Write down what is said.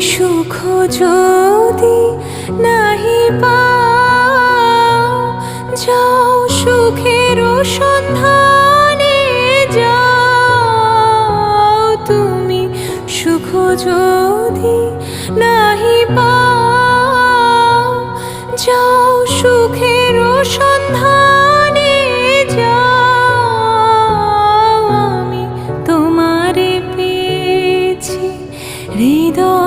সুখ যদি নাহি পাও, যাও সুখের সন্ধানে যাও। তুমি সুখ যদি নাহি পাও, যাও সুখের সন্ধানে যাও। আমি তোমারে পেয়েছি হৃদয়